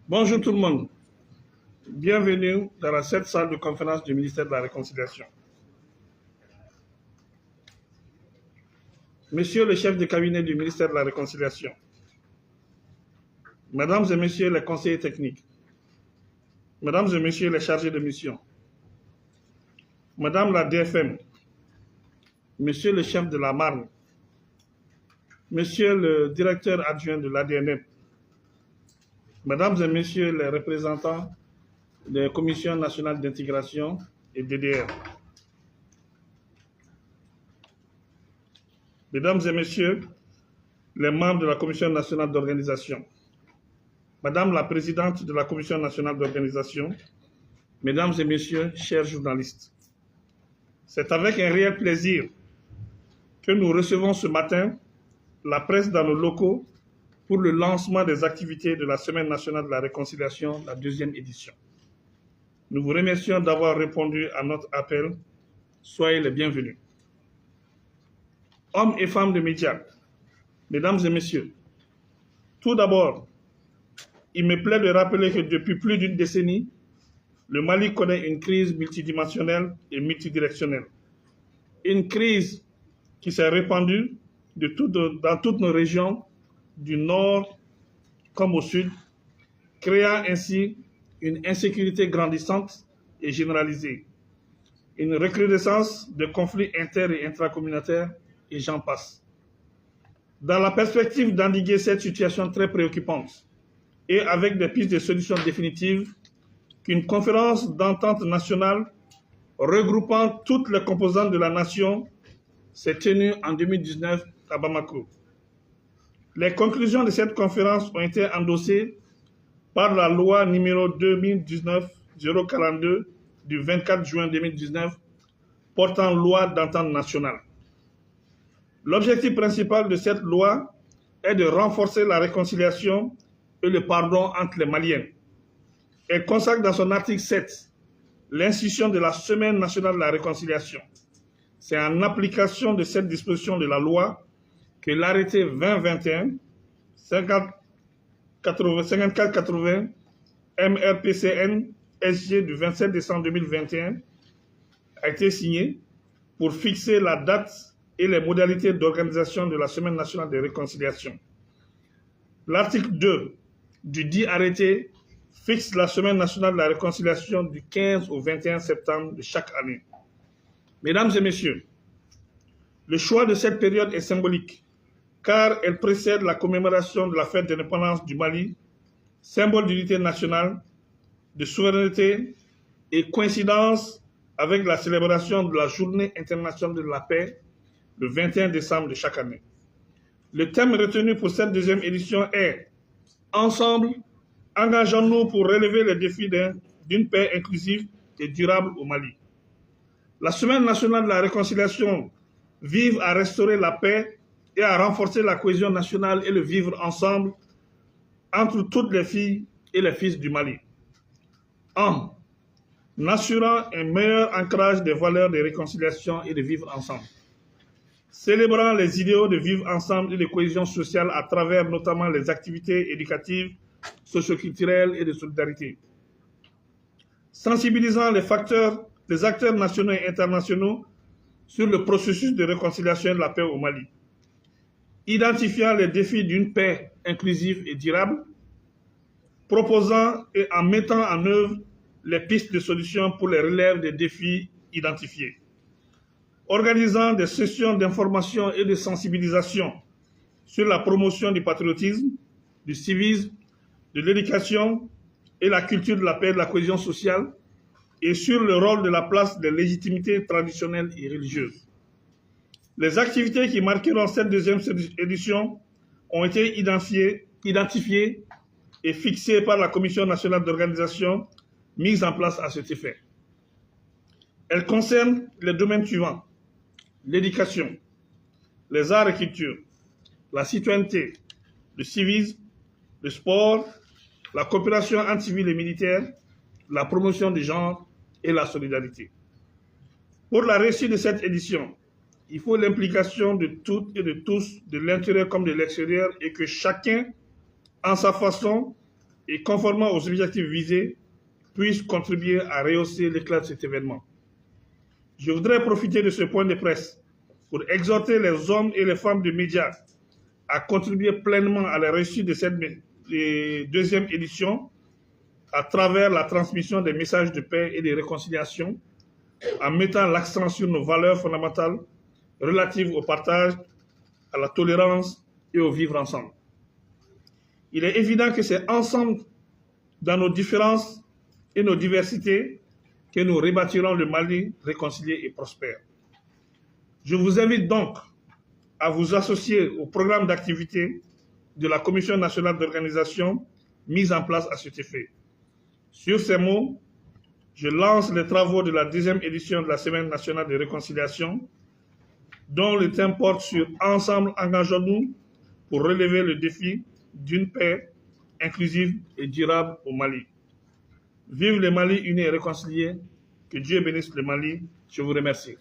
Bonjour tout le monde. Bienvenue dans cette salle de conférence du ministère de la Réconciliation. Monsieur le chef de cabinet du ministère de la Réconciliation, Mesdames et Messieurs les conseillers techniques, Mesdames et Messieurs les chargés de mission, Madame la DFM, Monsieur le chef de la Marne, Monsieur le directeur adjoint de l'ADNM, Mesdames et Messieurs les représentants des commissions nationales d'intégration et DDR, Mesdames et Messieurs les membres de la Commission nationale d'organisation, Madame la présidente de la Commission nationale d'organisation, Mesdames et Messieurs, chers journalistes, c'est avec un réel plaisir que nous recevons ce matin la presse dans nos locaux pour le lancement des activités de la Semaine nationale de la réconciliation, la deuxième édition. Nous vous remercions d'avoir répondu à notre appel. Soyez les bienvenus. Hommes et femmes de médias, Mesdames et Messieurs, tout d'abord, il me plaît de rappeler que depuis plus d'une décennie, le Mali connaît une crise multidimensionnelle et multidirectionnelle. Une crise qui s'est répandue dans toutes nos régions, du nord comme au sud, créant ainsi une insécurité grandissante et généralisée, une recrudescence de conflits inter- et intracommunautaires, et j'en passe. Dans la perspective d'endiguer cette situation très préoccupante, et avec des pistes de solutions définitives, qu'une conférence d'entente nationale regroupant toutes les composantes de la nation s'est tenue en 2019 à Bamako. Les conclusions de cette conférence ont été endossées par la loi numéro 2019-042 du 24 juin 2019 portant loi d'entente nationale. L'objectif principal de cette loi est de renforcer la réconciliation et le pardon entre les Maliens. Elle consacre dans son article 7 l'institution de la Semaine nationale de la réconciliation. C'est en application de cette disposition de la loi que l'arrêté 2021-5480 MRPCN SG du 27 décembre 2021 a été signé pour fixer la date et les modalités d'organisation de la Semaine nationale de réconciliation. L'article 2 du dit arrêté fixe la Semaine nationale de la réconciliation du 15 au 21 septembre de chaque année. Mesdames et messieurs, le choix de cette période est symbolique, car elle précède la commémoration de la fête d'indépendance du Mali, symbole d'unité nationale, de souveraineté et coïncidence avec la célébration de la Journée internationale de la paix le 21 décembre de chaque année. Le thème retenu pour cette deuxième édition est « Ensemble, engageons-nous pour relever les défis d'une paix inclusive et durable au Mali ». La Semaine nationale de la réconciliation vise à restaurer la paix et à renforcer la cohésion nationale et le vivre ensemble entre toutes les filles et les fils du Mali, en assurant un meilleur ancrage des valeurs de réconciliation et de vivre ensemble, célébrant les idéaux de vivre ensemble et de cohésion sociale à travers notamment les activités éducatives, socioculturelles et de solidarité, sensibilisant les acteurs nationaux et internationaux sur le processus de réconciliation et de la paix au Mali, identifiant les défis d'une paix inclusive et durable, proposant et en mettant en œuvre les pistes de solutions pour les relèves des défis identifiés, organisant des sessions d'information et de sensibilisation sur la promotion du patriotisme, du civisme, de l'éducation et la culture de la paix et de la cohésion sociale, et sur le rôle de la place des légitimités traditionnelles et religieuses. Les activités qui marqueront cette deuxième édition ont été identifiées et fixées par la Commission nationale d'organisation mise en place à cet effet. Elles concernent les domaines suivants: l'éducation, les arts et culture, la citoyenneté, le civisme, le sport, la coopération entre civils et militaires, la promotion du genre et la solidarité. Pour la réussite de cette édition, il faut l'implication de toutes et de tous, de l'intérieur comme de l'extérieur, et que chacun, en sa façon, et conformément aux objectifs visés, puisse contribuer à rehausser l'éclat de cet événement. Je voudrais profiter de ce point de presse pour exhorter les hommes et les femmes de médias à contribuer pleinement à la réussite de cette deuxième édition à travers la transmission des messages de paix et de réconciliation, en mettant l'accent sur nos valeurs fondamentales relatives au partage, à la tolérance et au vivre ensemble. Il est évident que c'est ensemble, dans nos différences et nos diversités, que nous rebâtirons le Mali réconcilié et prospère. Je vous invite donc à vous associer au programme d'activité de la Commission nationale d'organisation mise en place à cet effet. Sur ces mots, je lance les travaux de la 10e édition de la Semaine nationale de réconciliation, dont le thème porte sur « Ensemble, engageons-nous pour relever le défi d'une paix inclusive et durable au Mali ». Vive le Mali uni et réconcilié, que Dieu bénisse le Mali. Je vous remercie.